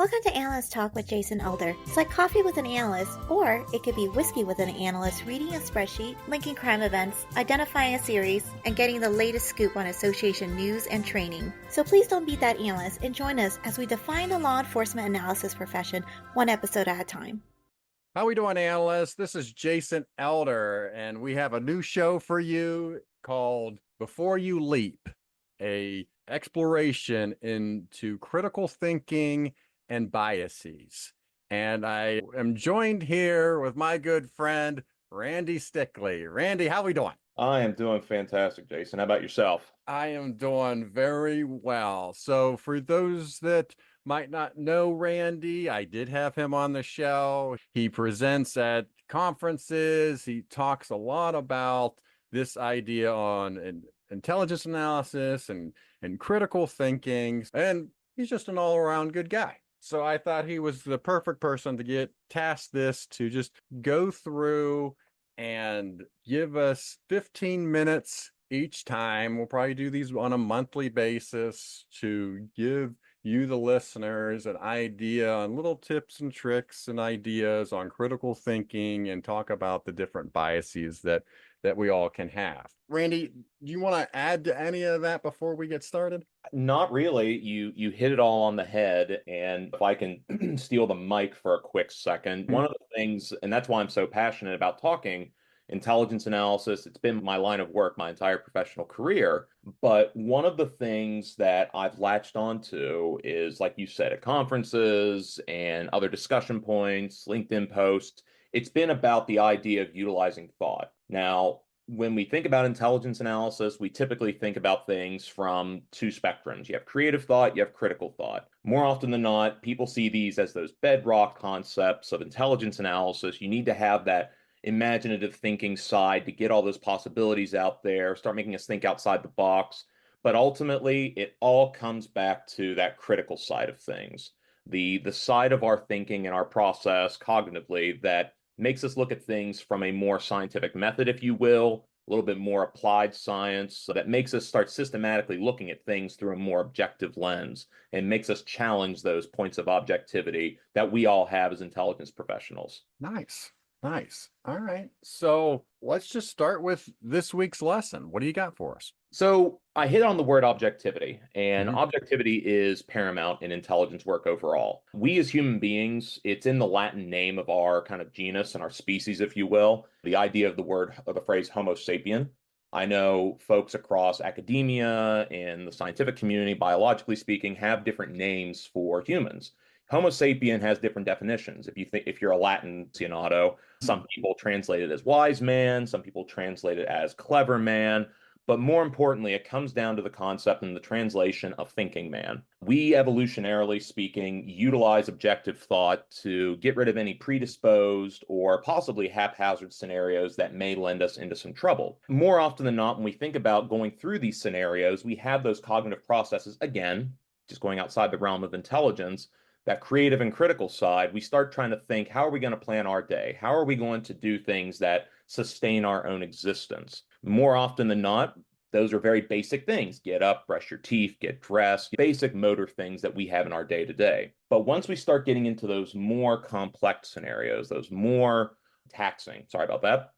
Welcome to Analyst Talk with Jason Elder. It's like coffee with an analyst, or it could be whiskey with an analyst reading a spreadsheet, linking crime events, identifying a series, and getting the latest scoop on association news and training. So please don't beat that analyst and join us as we define the law enforcement analysis profession one episode at a time. How we doing, analysts? This is Jason Elder, and we have a new show for you called Before You Leap, a exploration into critical thinking and biases. And I am joined here with my good friend, Randy Stickley. Randy, how we doing? I am doing fantastic, Jason. How about yourself? I am doing very well. So for those that might not know Randy, I did have him on the show. He presents at conferences. He talks a lot about this idea on intelligence analysis and critical thinking. And he's just an all-around good guy. So I thought he was the perfect person to get tasked this to just go through and give us 15 minutes each time. We'll probably do these on a monthly basis to give you, the listeners, an idea on little tips and tricks and ideas on critical thinking and talk about the different biases that we all can have. Randy, do you want to add to any of that before we get started? Not really. You hit it all on the head. And if I can steal the mic for a quick second, one of the things, and that's why I'm so passionate about talking intelligence analysis, it's been my line of work my entire professional career. But one of the things that I've latched onto is, like you said, at conferences and other discussion points, LinkedIn posts, it's been about the idea of utilizing thought. Now, when we think about intelligence analysis, we typically think about things from two spectrums. You have creative thought, you have critical thought. More often than not, people see these as those bedrock concepts of intelligence analysis. You need to have that imaginative thinking side to get all those possibilities out there, start making us think outside the box. But ultimately, it all comes back to that critical side of things, the side of our thinking and our process cognitively that makes us look at things from a more scientific method, if you will, a little bit more applied science, so that makes us start systematically looking at things through a more objective lens and makes us challenge those points of objectivity that we all have as intelligence professionals. Nice. Nice. All right. So let's just start with this week's lesson. What do you got for us? So I hit on the word objectivity, and objectivity is paramount in intelligence work overall. We as human beings, it's in the Latin name of our kind of genus and our species, if you will, the idea of the phrase Homo sapien. I know folks across academia and the scientific community, biologically speaking, have different names for humans. Homo sapien has different definitions. If you're a Latin aficionado, some people translate it as wise man, some people translate it as clever man, but more importantly, it comes down to the concept and the translation of thinking man. We, evolutionarily speaking, utilize objective thought to get rid of any predisposed or possibly haphazard scenarios that may lend us into some trouble. More often than not, when we think about going through these scenarios, we have those cognitive processes, again, just going outside the realm of intelligence, that creative and critical side, we start trying to think, how are we going to plan our day? How are we going to do things that sustain our own existence? More often than not, those are very basic things. Get up, brush your teeth, get dressed, basic motor things that we have in our day to day. But once we start getting into those more complex scenarios, those more taxing, sorry about that,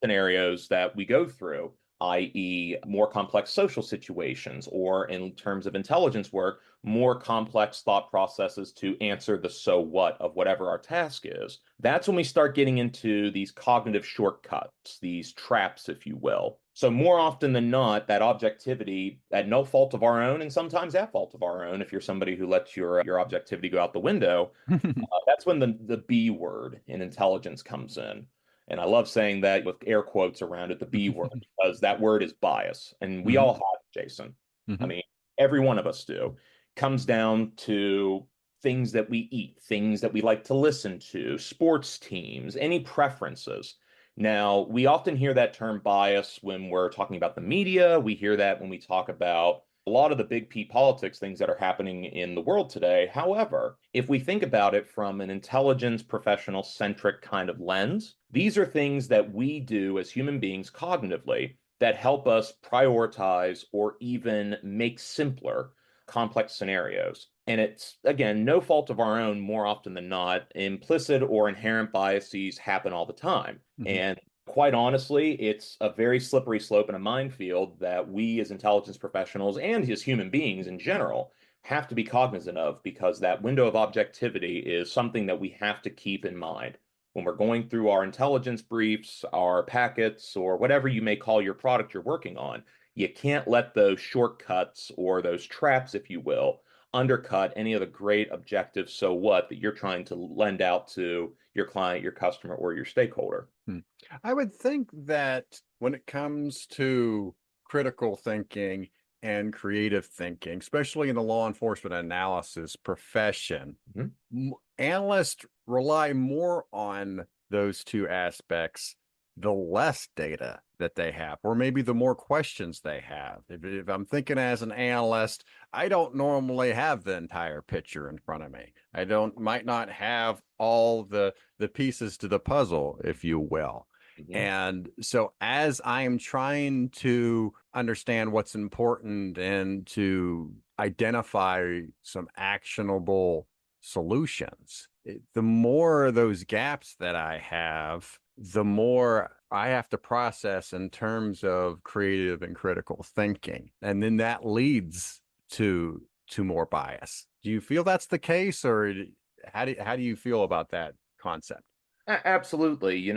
scenarios that we go through, i.e. more complex social situations, or in terms of intelligence work, more complex thought processes to answer the so what of whatever our task is. That's when we start getting into these cognitive shortcuts, these traps, if you will. So more often than not, that objectivity, at no fault of our own, and sometimes at fault of our own, if you're somebody who lets your objectivity go out the window, that's when the B word in intelligence comes in. And I love saying that with air quotes around it, the B word, because that word is bias. And we all have it, Jason. I mean, every one of us do. Comes down to things that we eat, things that we like to listen to, sports teams, any preferences. Now, we often hear that term bias when we're talking about the media. We hear that when we talk about a lot of the big P politics things that are happening in the world today. However, if we think about it from an intelligence professional centric kind of lens, these are things that we do as human beings cognitively that help us prioritize or even make simpler complex scenarios. And it's, again, no fault of our own more often than not. Implicit or inherent biases happen all the time. Mhm. And quite honestly, it's a very slippery slope and a minefield that we as intelligence professionals and as human beings in general have to be cognizant of, because that window of objectivity is something that we have to keep in mind when we're going through our intelligence briefs, our packets, or whatever you may call your product you're working on. You can't let those shortcuts or those traps, if you will, undercut any of the great objectives so what that you're trying to lend out to your client, your customer, or your stakeholder. Hmm. I would think that when it comes to critical thinking and creative thinking, especially in the law enforcement analysis profession, Mhm. analysts rely more on those two aspects the less data that they have, or maybe the more questions they have. If I'm thinking as an analyst, I don't normally have the entire picture in front of me. I might not have all the pieces to the puzzle, if you will. Mhm. And so as I'm trying to understand what's important and to identify some actionable solutions, the more those gaps that I have, the more I have to process in terms of creative and critical thinking. And then that leads to more bias. Do you feel that's the case, or how do you feel about that concept? Absolutely.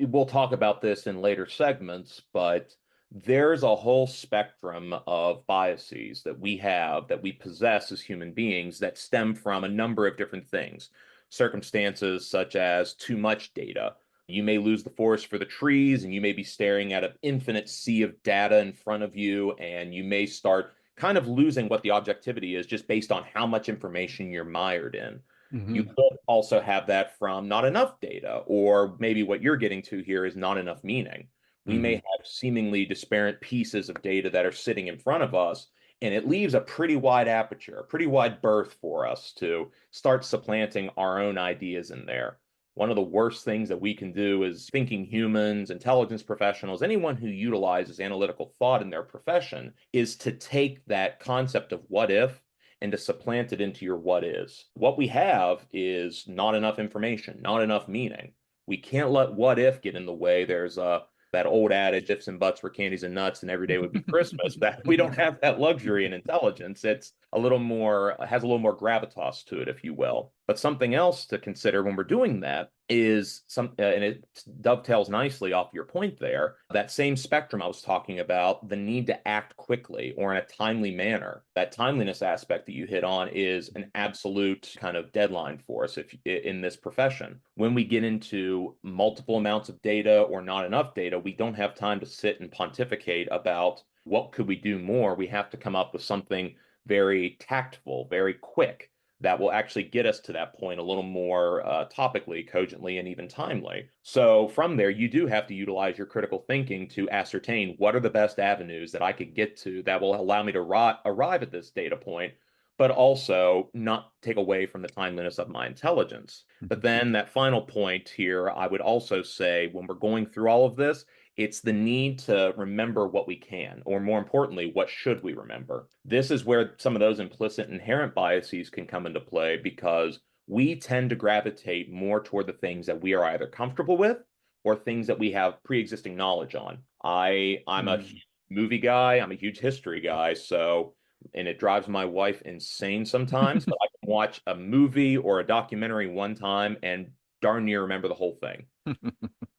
We'll talk about this in later segments, but there's a whole spectrum of biases that we have, that we possess as human beings, that stem from a number of different things. Circumstances such as too much data. You may lose the forest for the trees, and you may be staring at an infinite sea of data in front of you, and you may start kind of losing what the objectivity is just based on how much information you're mired in. You Hmm. could also have that from not enough data, or maybe what you're getting to here is not enough meaning. We may Hmm. have seemingly disparate pieces of data that are sitting in front of us, and it leaves a pretty wide aperture, a pretty wide berth for us to start supplanting our own ideas in there. One of the worst things that we can do as thinking humans, intelligence professionals, anyone who utilizes analytical thought in their profession, is to take that concept of what if and to supplant it into your what is. What we have is not enough information, not enough meaning. We can't let what if get in the way. There's that old adage, ifs and buts were candies and nuts, and every day would be Christmas. That we don't have that luxury in intelligence. It's a little more, has a little more gravitas to it, if you will. But something else to consider when we're doing that is and it dovetails nicely off your point there, that same spectrum I was talking about, the need to act quickly or in a timely manner. That timeliness aspect that you hit on is an absolute kind of deadline for us if in this profession. When we get into multiple amounts of data or not enough data, we don't have time to sit and pontificate about what could we do more. We have to come up with something very tactful, very quick, that will actually get us to that point a little more topically, cogently, and even timely. So from there, you do have to utilize your critical thinking to ascertain what are the best avenues that I could get to that will allow me to arrive at this data point, but also not take away from the timeliness of my intelligence. But then that final point here, I would also say when we're going through all of this, it's the need to remember what we can, or more importantly, what should we remember? This is where some of those implicit inherent biases can come into play, because we tend to gravitate more toward the things that we are either comfortable with or things that we have pre-existing knowledge on. I'm a Hmm. huge movie guy, I'm a huge history guy, so and it drives my wife insane sometimes, but I can watch a movie or a documentary one time and darn near remember the whole thing.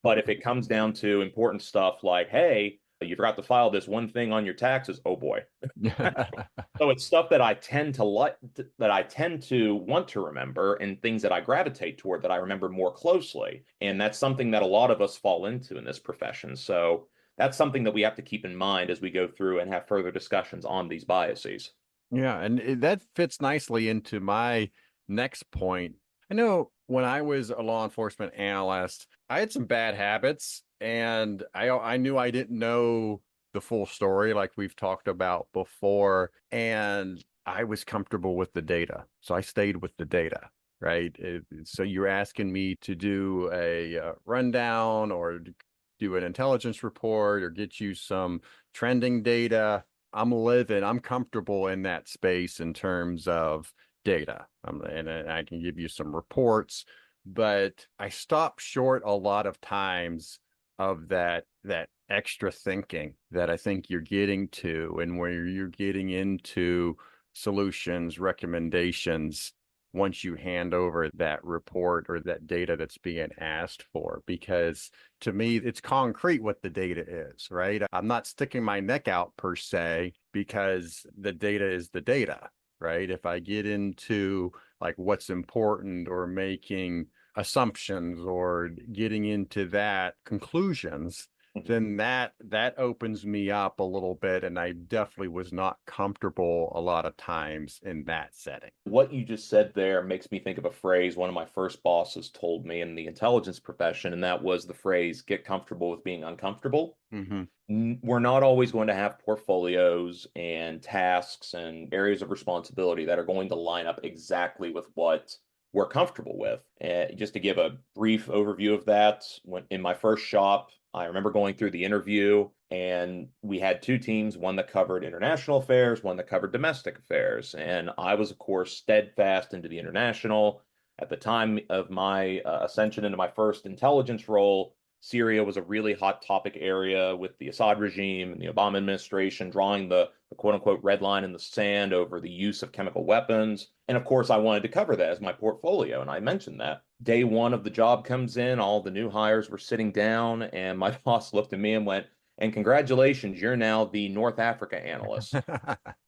But if it comes down to important stuff like, hey, you forgot to file this one thing on your taxes, oh boy. So it's stuff that I tend to like, that I tend to want to remember, and things that I gravitate toward that I remember more closely. And that's something that a lot of us fall into in this profession. So that's something that we have to keep in mind as we go through and have further discussions on these biases. Yeah, and that fits nicely into my next point. I know when I was a law enforcement analyst, I had some bad habits, and I knew I didn't know the full story like we've talked about before, and I was comfortable with the data. So I stayed with the data, right? So you're asking me to do a rundown or do an intelligence report or get you some trending data. I'm comfortable in that space in terms of data. And I can give you some reports, but I stop short a lot of times of that extra thinking that I think you're getting to, and where you're getting into solutions, recommendations once you hand over that report or that data that's being asked for. Because to me, it's concrete what the data is, right? I'm not sticking my neck out per se, because the data is the data, right? If I get into like what's important or making assumptions or getting into that conclusions, then that opens me up a little bit, and I definitely was not comfortable a lot of times in that setting. What you just said there makes me think of a phrase one of my first bosses told me in the intelligence profession, and that was the phrase, get comfortable with being uncomfortable. We're not always going to have portfolios and tasks and areas of responsibility that are going to line up exactly with what we're comfortable with. Just to give a brief overview of that, when in my first shop, I remember going through the interview, and we had two teams, one that covered international affairs, one that covered domestic affairs. And I was, of course, steadfast into the international. At the time of my ascension into my first intelligence role, Syria was a really hot topic area with the Assad regime and the Obama administration drawing the quote unquote red line in the sand over the use of chemical weapons. And of course, I wanted to cover that as my portfolio. And I mentioned that. Day one of the job comes in, all the new hires were sitting down, and my boss looked at me and went, and congratulations, you're now the North Africa analyst.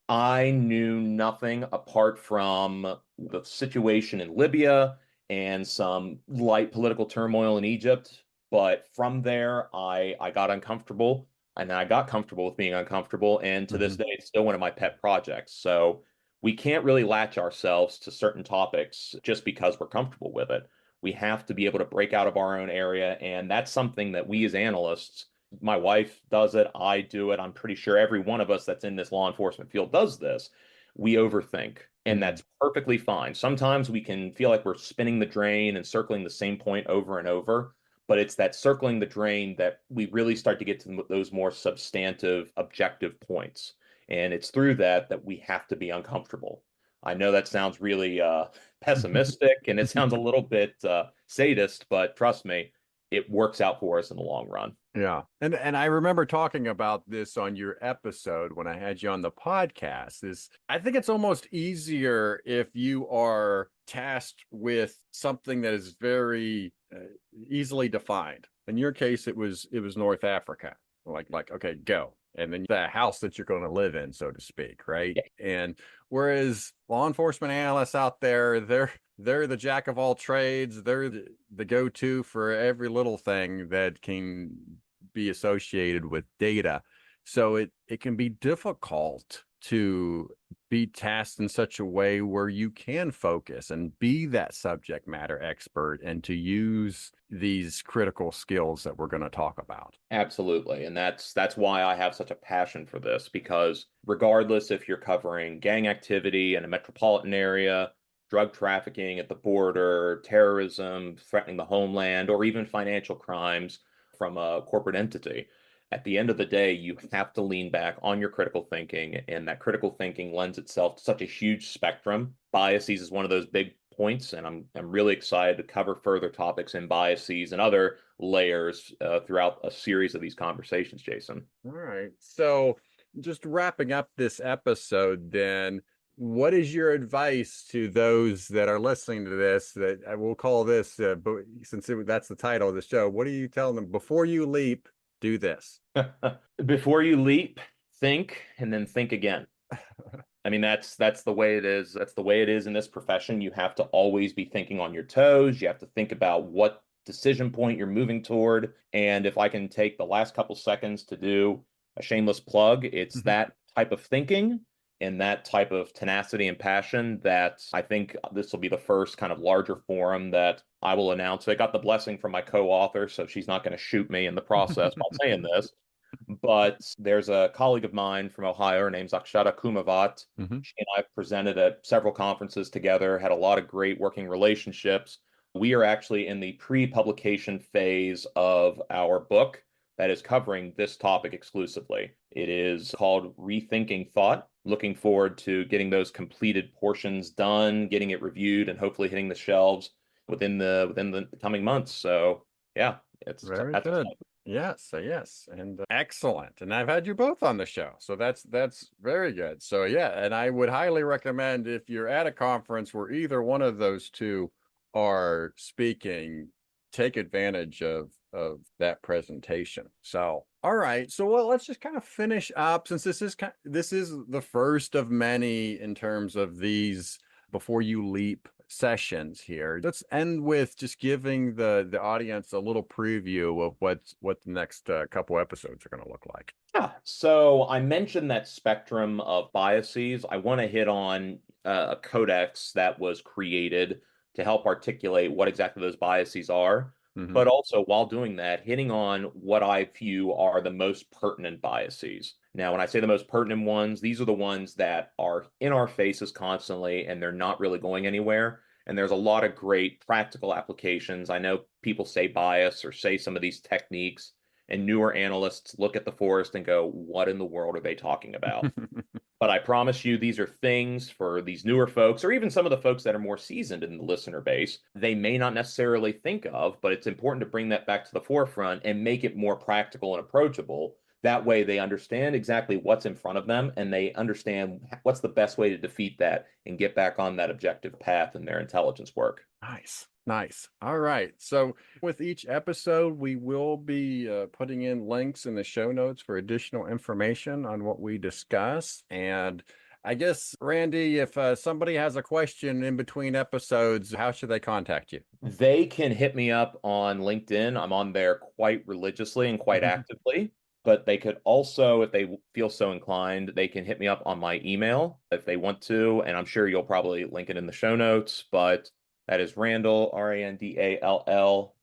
I knew nothing apart from the situation in Libya and some light political turmoil in Egypt. But from there, I got uncomfortable, and I got comfortable with being uncomfortable. And to this day, it's still one of my pet projects. So we can't really latch ourselves to certain topics just because we're comfortable with it. We have to be able to break out of our own area. And that's something that we as analysts, my wife does it, I do it. I'm pretty sure every one of us that's in this law enforcement field does this. We overthink, and that's perfectly fine. Sometimes we can feel like we're spinning the drain and circling the same point over and over, but it's that circling the drain that we really start to get to those more substantive, objective points. And it's through that we have to be uncomfortable. I know that sounds really pessimistic, and it sounds a little bit sadist, but trust me, it works out for us in the long run. Yeah. And I remember talking about this on your episode when I had you on the podcast. Is I think it's almost easier if you are tasked with something that is very easily defined. In your case, it was North Africa. Like okay, go. And then the house that you're going to live in, so to speak, right? Yeah. And whereas law enforcement analysts out there, they're the jack of all trades. They're the go-to for every little thing that can be associated with data. So it can be difficult to be tasked in such a way where you can focus and be that subject matter expert and to use these critical skills that we're going to talk about. Absolutely. And that's why I have such a passion for this, because regardless if you're covering gang activity in a metropolitan area, drug trafficking at the border, terrorism threatening the homeland, or even financial crimes from a corporate entity, at the end of the day, you have to lean back on your critical thinking, and that critical thinking lends itself to such a huge spectrum. Biases is one of those big points, and I'm really excited to cover further topics in biases and other layers throughout a series of these conversations, Jason. All right. So just wrapping up this episode, then, what is your advice to those that are listening to this, that I will call this, since that's the title of the show, what are you telling them? Before you leap, do this. Before you leap, think, and then think again. I mean, that's the way it is. That's the way it is in this profession. You have to always be thinking on your toes. You have to think about what decision point you're moving toward. And if I can take the last couple seconds to do a shameless plug, it's that type of thinking and that type of tenacity and passion that I think this will be the first kind of larger forum that I will announce. I got the blessing from my co-author, so she's not going to shoot me in the process while saying this. But there's a colleague of mine from Ohio. Her name's Akshata Kumavat. She and I presented at several conferences together, had a lot of great working relationships. We are actually in the pre-publication phase of our book. that is covering this topic exclusively. It is called Rethinking Thought. Looking forward to getting those completed portions done, getting it reviewed, and hopefully hitting the shelves within the coming months. So yeah, that's Very good. exciting. Yes, and excellent. And I've had you both on the show, so that's very good. So yeah, and I would highly recommend if you're at a conference where either one of those two are speaking, take advantage of that presentation. So all right, so well, let's just kind of finish up, since this is the first of many in terms of these Before You Leap sessions here. Let's end with just giving the audience a little preview of what the next couple episodes are going to look like. Yeah. So I mentioned that spectrum of biases. I want to hit on a codex that was created to help articulate what exactly those biases are. But also, while doing that, hitting on what I view are the most pertinent biases. Now, when I say the most pertinent ones, these are the ones that are in our faces constantly and they're not really going anywhere. And there's a lot of great practical applications. I know people say bias or say some of these techniques, and newer analysts look at the forest and go, what in the world are they talking about? But I promise you, these are things for these newer folks, or even some of the folks that are more seasoned in the listener base, they may not necessarily think of, but it's important to bring that back to the forefront and make it more practical and approachable. That way they understand exactly what's in front of them and they understand what's the best way to defeat that and get back on that objective path in their intelligence work. Nice. All right. So with each episode, we will be putting in links in the show notes for additional information on what we discuss. And I guess, Randy, if somebody has a question in between episodes, how should they contact you? They can hit me up on LinkedIn. I'm on there quite religiously and quite actively. But they could also, if they feel so inclined, they can hit me up on my email if they want to. And I'm sure you'll probably link it in the show notes. But that is Randall, Randall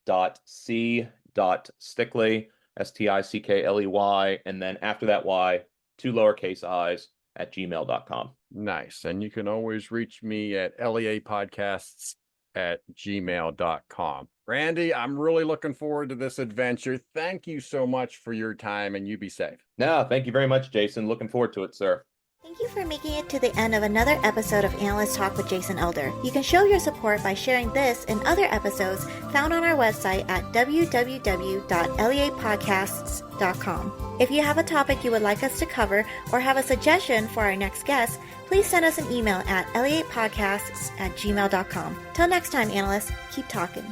.c.stickley, Stickley, and then after that Y, 2 lowercase i's at gmail.com. Nice. And you can always reach me at leapodcasts@gmail.com. Randy, I'm really looking forward to this adventure. Thank you so much for your time, and you be safe. No, thank you very much, Jason. Looking forward to it, sir. Thank you for making it to the end of another episode of Analyst Talk with Jason Elder. You can show your support by sharing this and other episodes found on our website at www.leapodcasts.com. If you have a topic you would like us to cover or have a suggestion for our next guest, please send us an email at leapodcasts@gmail.com. Till next time, analysts, keep talking.